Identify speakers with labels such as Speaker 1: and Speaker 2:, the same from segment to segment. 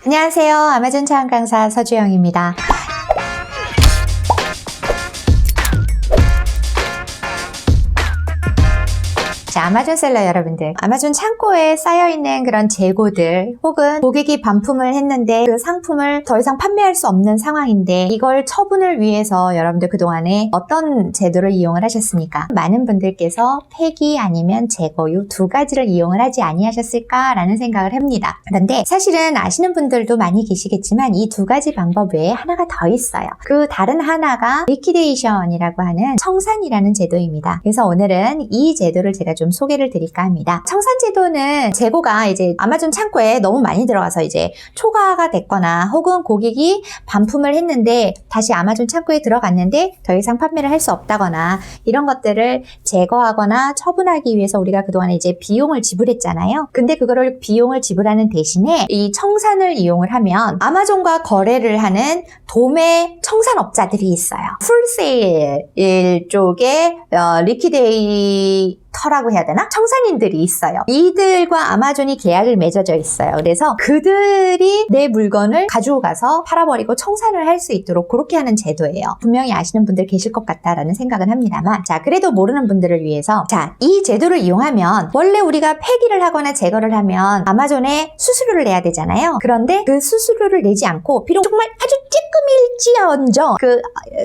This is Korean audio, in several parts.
Speaker 1: 안녕하세요. 아마존 차원 강사 서주영입니다. 자, 아마존 셀러 여러분들, 아마존 창고에 쌓여있는 그런 재고들 혹은 고객이 반품을 했는데 그 상품을 더 이상 판매할 수 없는 상황인데 이걸 처분을 위해서 여러분들 그동안에 어떤 제도를 이용을 하셨습니까? 많은 분들께서 폐기 아니면 재고 이 두 가지를 이용을 하지 아니하셨을까라는 생각을 합니다. 그런데 사실은 아시는 분들도 많이 계시겠지만 이 두 가지 방법 외에 하나가 더 있어요. 그 다른 하나가 리퀴데이션이라고 하는 청산이라는 제도입니다. 그래서 오늘은 이 제도를 제가 좀 소개를 드릴까 합니다. 청산제도는 재고가 이제 아마존 창고에 너무 많이 들어가서 이제 초과가 됐거나 혹은 고객이 반품을 했는데 다시 아마존 창고에 들어갔는데 더 이상 판매를 할 수 없다거나 이런 것들을 제거하거나 처분하기 위해서 우리가 그동안에 이제 비용을 지불했잖아요. 근데 그거를 비용을 지불하는 대신에 이 청산을 이용을 하면 아마존과 거래를 하는 도매 청산업자들이 있어요. 풀세일 쪽에 리퀴데이터라고 해야 되나? 청산인들이 있어요. 이들과 아마존이 계약을 맺어져 있어요. 그래서 그들이 내 물건을 가지고 가서 팔아버리고 청산을 할 수 있도록 그렇게 하는 제도예요. 분명히 아시는 분들 계실 것 같다라는 생각은 합니다만, 자, 그래도 모르는 분들을 위해서, 자, 이 제도를 이용하면 원래 우리가 폐기를 하거나 제거를 하면 아마존에 수수료를 내야 되잖아요. 그런데 그 수수료를 내지 않고 비록 정말 아주 찔끔일지언정 그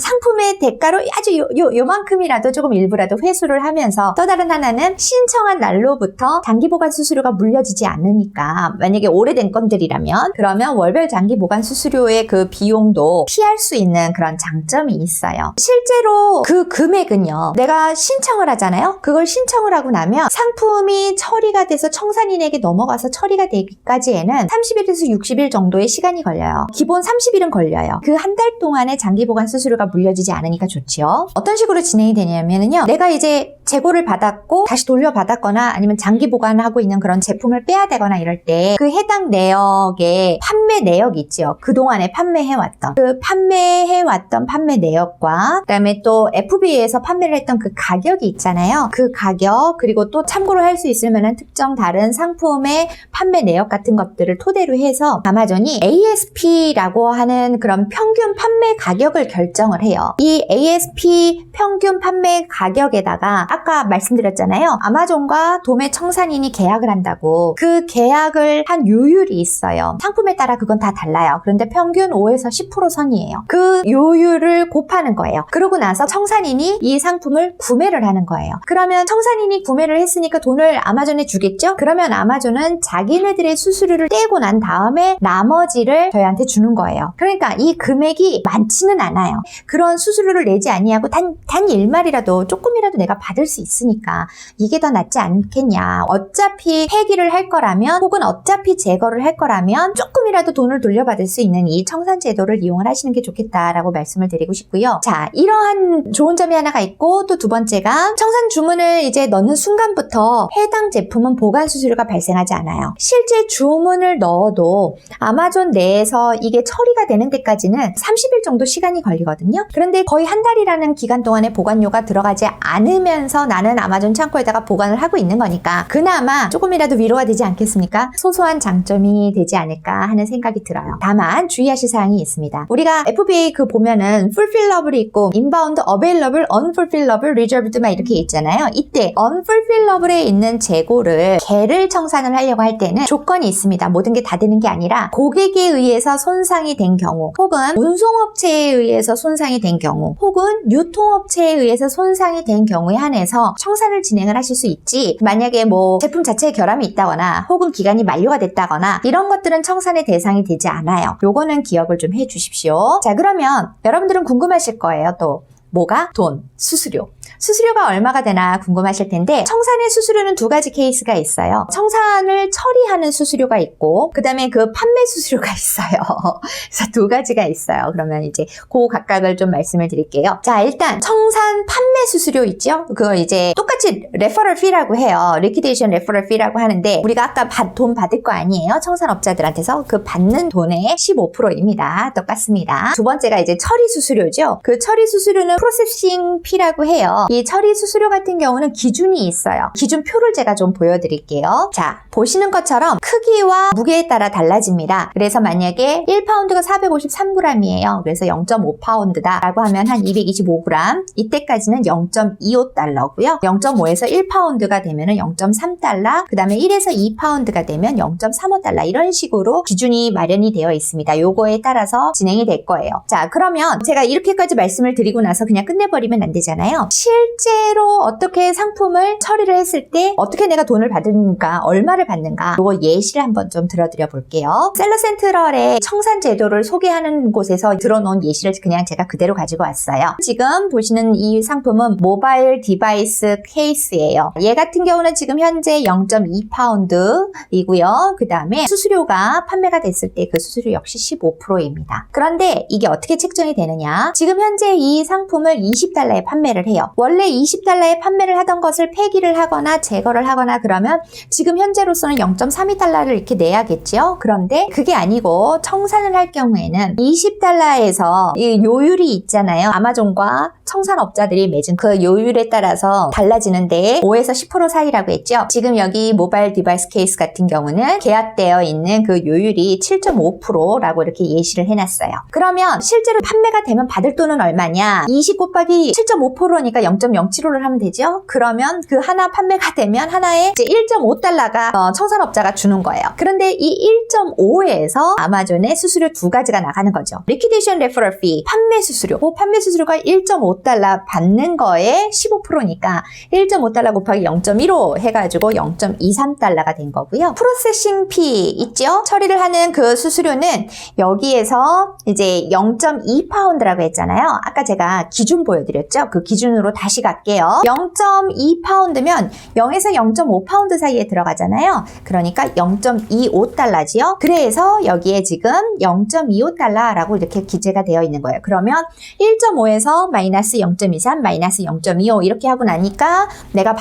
Speaker 1: 상품의 대가로 아주 요만큼이라도 조금 일부라도 회수를 하면서, 또 다른 하나는 신청한 날로부터 장기보관 수수료가 물려지지 않으니까 만약에 오래된 건들이라면 그러면 월별 장기보관 수수료의 그 비용도 피할 수 있는 그런 장점이 있어요. 실제로 그 금액은요, 내가 신청을 하잖아요. 그걸 신청을 하고 나면 상품이 처리가 돼서 청산인에게 넘어가서 처리가 되기까지에는 30일에서 60일 정도의 시간이 걸려요. 기본 30일은 걸려요. 그 한 달 동안의 장기보관 수수료가 물려지지 않으니까 좋지요. 어떤 식으로 진행이 되냐면요, 내가 이제 재고를 받았고 다시 돌려받았거나 아니면 장기 보관하고 있는 그런 제품을 빼야 되거나 이럴 때 그 해당 내역에 판매 내역이 있죠. 그동안에 판매해왔던 그 판매해왔던 판매 내역과 그다음에 또 FBA에서 판매를 했던 그 가격이 있잖아요. 그 가격, 그리고 또 참고로 할 수 있을 만한 특정 다른 상품의 판매 내역 같은 것들을 토대로 해서 아마존이 ASP라고 하는 그런 평균 판매 가격을 결정을 해요. 이 ASP 평균 판매 가격에다가 아까 말씀드렸잖아요. 아마존과 도매 청산인이 계약을 한다고. 그 계약을 한 요율이 있어요. 상품에 따라 그건 다 달라요. 그런데 평균 5에서 10% 선이에요. 그 요율을 곱하는 거예요. 그러고 나서 청산인이 이 상품을 구매를 하는 거예요. 그러면 청산인이 구매를 했으니까 돈을 아마존에 주겠죠? 그러면 아마존은 자기네들의 수수료를 떼고 난 다음에 나머지를 저희한테 주는 거예요. 그러니까 이 금액이 많지는 않아요. 그런 수수료를 내지 아니하고 단 1마리라도 조금이라도 내가 받을 수 있으니까 이게 더 낫지 않겠냐. 어차피 폐기를 할 거라면 혹은 어차피 제거를 할 거라면 조금이라도 돈을 돌려받을 수 있는 이 청산 제도를 이용을 하시는 게 좋겠다라고 말씀을 드리고 싶고요. 자, 이러한 좋은 점이 하나가 있고, 또 두 번째가 청산 주문을 이제 넣는 순간부터 해당 제품은 보관 수수료가 발생하지 않아요. 실제 주문을 넣어도 아마존 내에서 이게 처리가 되는 데까지는 30일 정도 시간이 걸리거든요. 그런데 거의 한 달이라는 기간 동안에 보관료가 들어가지 않으면서 나는 아마존 창고에다가 보관을 하고 있는 거니까 그나마 조금이라도 위로가 되지 않겠습니까? 소소한 장점이 되지 않을까 하는 생각이 들어요. 다만 주의하실 사항이 있습니다. 우리가 FBA 그 보면은 fulfillable이 있고 inbound, available, unfulfillable, reserved 막 이렇게 있잖아요. 이때 unfulfillable에 있는 재고를 개를 청산을 하려고 할 때는 조건이 있습니다. 모든 게 다 되는 게 아니라 고객에 의해서 손상이 된 경우, 혹은 운송업체에 의해서 손상이 된 경우, 혹은 유통업체에 의해서 손상이 된 경우에 한해서 청산을 진행을 하실 수 있지, 만약에 뭐 제품 자체에 결함이 있다거나 혹은 기간이 만료가 됐다거나 이런 것들은 청산의 대상이 되지 않아요. 요거는 기억을 좀 해주십시오. 자, 그러면 여러분들은 궁금하실 거예요. 또 뭐가? 돈, 수수료. 수수료가 얼마가 되나 궁금하실 텐데, 청산의 수수료는 두 가지 케이스가 있어요. 청산을 처리하는 수수료가 있고, 그 다음에 그 판매 수수료가 있어요. 그래서 두 가지가 있어요. 그러면 이제 그 각각을 좀 말씀을 드릴게요. 자, 일단 청산 판매 수수료 있죠? 그거 이제 똑같이 레퍼럴 피라고 해요. 리퀴데이션 레퍼럴 피라고 하는데, 우리가 아까 돈 받을 거 아니에요? 청산업자들한테서 그 받는 돈의 15%입니다. 똑같습니다. 두 번째가 이제 처리 수수료죠. 그 처리 수수료는 프로세싱 피라고 해요. 그래서 이 처리 수수료 같은 경우는 기준이 있어요. 기준표를 제가 좀 보여드릴게요. 자, 보시는 것처럼 크기와 무게에 따라 달라집니다. 그래서 만약에 1파운드가 453g이에요. 그래서 0.5파운드다 라고 하면 한 225g. 이때까지는 0.25달러고요. 0.5에서 1파운드가 되면 0.3달러, 그 다음에 1에서 2파운드가 되면 0.35달러 이런 식으로 기준이 마련이 되어 있습니다. 요거에 따라서 진행이 될 거예요. 자, 그러면 제가 이렇게까지 말씀을 드리고 나서 그냥 끝내버리면 안 되잖아요. 실제로 어떻게 상품을 처리를 했을 때 어떻게 내가 돈을 받는가, 얼마를 받는가, 요거 예시를 한번 좀 들어드려 볼게요. 셀러센트럴의 청산 제도를 소개하는 곳에서 들어놓은 예시를 그냥 제가 그대로 가지고 왔어요. 지금 보시는 이 상품은 모바일 디바이스 케이스예요. 얘 같은 경우는 지금 현재 0.2파운드이고요. 그 다음에 수수료가 판매가 됐을 때 그 수수료 역시 15%입니다. 그런데 이게 어떻게 책정이 되느냐? 지금 현재 이 상품을 20달러에 판매를 해요. 원래 20달러에 판매를 하던 것을 폐기를 하거나 제거를 하거나 그러면 지금 현재로서는 0.32달러를 이렇게 내야겠죠? 그런데 그게 아니고 청산을 할 경우에는 20달러에서 이 요율이 있잖아요. 아마존과 청산업자들이 맺은 그 요율에 따라서 달라지는데 5에서 10% 사이라고 했죠. 지금 여기 모바일 디바이스 케이스 같은 경우는 계약되어 있는 그 요율이 7.5%라고 이렇게 예시를 해놨어요. 그러면 실제로 판매가 되면 받을 돈은 얼마냐? 20 곱하기 7.5%니까 0.075를 하면 되죠. 그러면 그 하나 판매가 되면 하나에 이제 1.5달러가 청산업자가 주는 거예요. 그런데 이 1.5에서 아마존의 수수료 두 가지가 나가는 거죠. 리퀴데이션 레퍼럴 피, 판매 수수료. 판매 수수료가 1.5달러 받는 거에 15%니까 1.5달러 곱하기 0.15 해가지고 0.23달러가 된 거고요. 프로세싱 피 있죠? 처리를 하는 그 수수료는 여기에서 이제 0.2파운드라고 했잖아요. 아까 제가 기준 보여드렸죠? 그 기준으로 다시 갈게요. 0.2파운드면 0에서 0.5파운드 사이에 들어가잖아요. 그러니까 0.25달러지요. 그래서 여기에 지금 0.25달러라고 이렇게 기재가 되어 있는 거예요. 그러면 1.5에서 마이너스 0.23, 마이너스 0.25 이렇게 하고 나니까 내가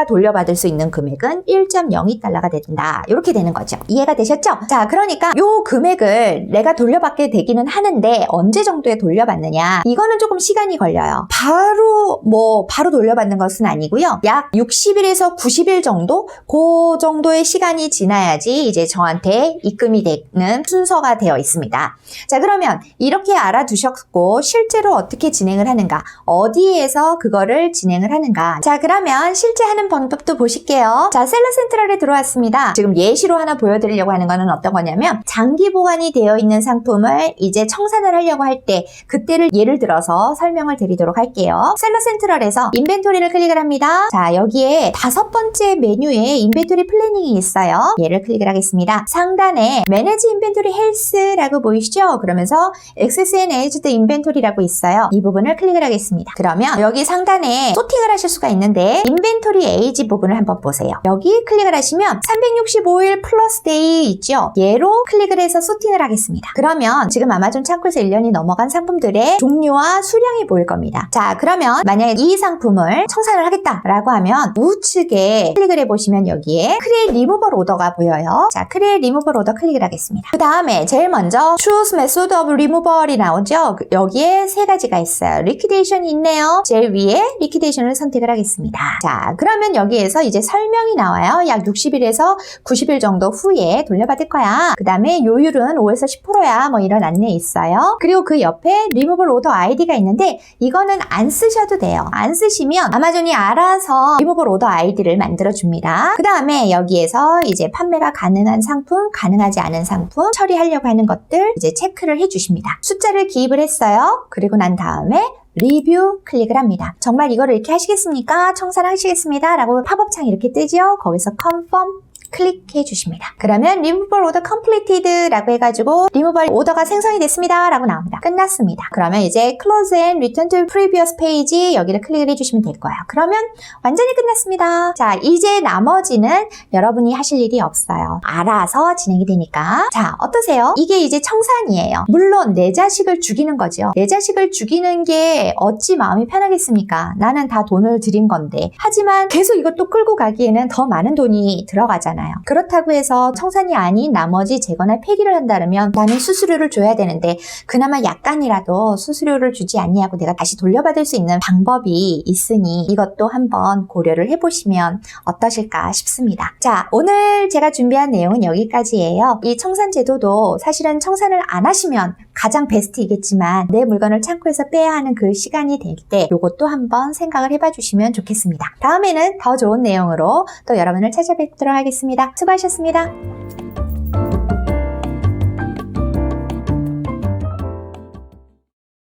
Speaker 1: 돌려받을 수 있는 금액은 1.02달러가 된다. 이렇게 되는 거죠. 이해가 되셨죠? 자, 그러니까 요 금액을 내가 돌려받게 되기는 하는데 언제 정도에 돌려받느냐? 이거는 조금 시간이 걸려요. 바로 돌려받는 것은 아니고요. 약 60일에서 90일 정도? 그 정도의 시간이 지나야지 이제 저한테 입금이 되는 순서가 되어 있습니다. 자, 그러면 이렇게 알아두셨고 실제로 어떻게 진행을 하는가? 어디에서 그거를 진행을 하는가? 자, 그러면 실제 하는 방법도 보실게요. 자, 셀러센트럴에 들어왔습니다. 지금 예시로 하나 보여드리려고 하는 거는 어떤 거냐면 장기 보관이 되어 있는 상품을 이제 청산을 하려고 할 때 그때를 예를 들어서 설명을 드리도록 할게요. 셀러센트럴에서 인벤토리를 클릭을 합니다. 자, 여기에 5번째 메뉴에 인벤토리 플래닝이 있어요. 얘를 클릭을 하겠습니다. 상단에 매니지 인벤토리 헬스라고 보이시죠? 그러면서 액세스 앤 에이지드 인벤토리라고 있어요. 이 부분을 클릭을 하겠습니다. 그러면 여기 상단에 소팅을 하실 수가 있는데 인벤토리 에이지 부분을 한번 보세요. 여기 클릭을 하시면 365일 플러스 데이 있죠? 얘로 클릭을 해서 소팅을 하겠습니다. 그러면 지금 아마존 창고에서 1년이 넘어간 상품들의 종류와 수량이 보일 겁니다. 자, 그러면 만약에 이 상품을 청산을 하겠다라고 하면 우측에 클릭을 해보시면 여기에 크리에이트 리무벌 오더가 보여요. 자, 크리에이트 리무벌 오더 클릭을 하겠습니다. 그 다음에 제일 먼저 Choose Method of Removal이 나오죠? 여기에 세 가지가 있어요. 리퀴데이션이 있네요. 제일 위에 리퀴데이션을 선택을 하겠습니다. 자, 그러면 여기에서 이제 설명이 나와요. 약 60일에서 90일 정도 후에 돌려받을 거야. 그 다음에 요율은 5에서 10%야. 뭐 이런 안내 있어요. 그리고 그 옆에 리무벌 오더 아이디가 있는데 이거는 안 쓰셔도 돼요. 안 쓰시면 아마존이 알아서 리무벌 오더 아이디를 만들어 줍니다. 그 다음에 여기에서 이제 판매가 가능한 상품, 가능하지 않은 상품 처리하려고 하는 것들 이제 체크를 해주십니다. 숫자를 기입을 했어요. 그리고 난 다음에 리뷰 클릭을 합니다. 정말 이거를 이렇게 하시겠습니까? 청산하시겠습니다. 라고 팝업창이 이렇게 뜨죠? 거기서 confirm 클릭해 주십니다. 그러면 리무벌 오더 completed 라고 해가지고 리무벌 오더가 생성이 됐습니다 라고 나옵니다. 끝났습니다. 그러면 이제 close and return to previous page 여기를 클릭을 해주시면 될 거예요. 그러면 완전히 끝났습니다. 자, 이제 나머지는 여러분이 하실 일이 없어요. 알아서 진행이 되니까. 자, 어떠세요? 이게 이제 청산이에요. 물론 내 자식을 죽이는 거죠. 내 자식을 죽이는 게 어찌 마음이 편하겠습니까? 나는 다 돈을 들인 건데. 하지만 계속 이것도 끌고 가기에는 더 많은 돈이 들어가잖아요. 거잖아요. 그렇다고 해서 청산이 아닌 나머지 재거나 폐기를 한다면 나는 수수료를 줘야 되는데 그나마 약간이라도 수수료를 주지 않냐고 내가 다시 돌려받을 수 있는 방법이 있으니 이것도 한번 고려를 해보시면 어떠실까 싶습니다. 자, 오늘 제가 준비한 내용은 여기까지예요. 이 청산제도도 사실은 청산을 안 하시면 가장 베스트이겠지만 내 물건을 창고에서 빼야 하는 그 시간이 될 때 이것도 한번 생각을 해봐 주시면 좋겠습니다. 다음에는 더 좋은 내용으로 또 여러분을 찾아뵙도록 하겠습니다. 수고하셨습니다.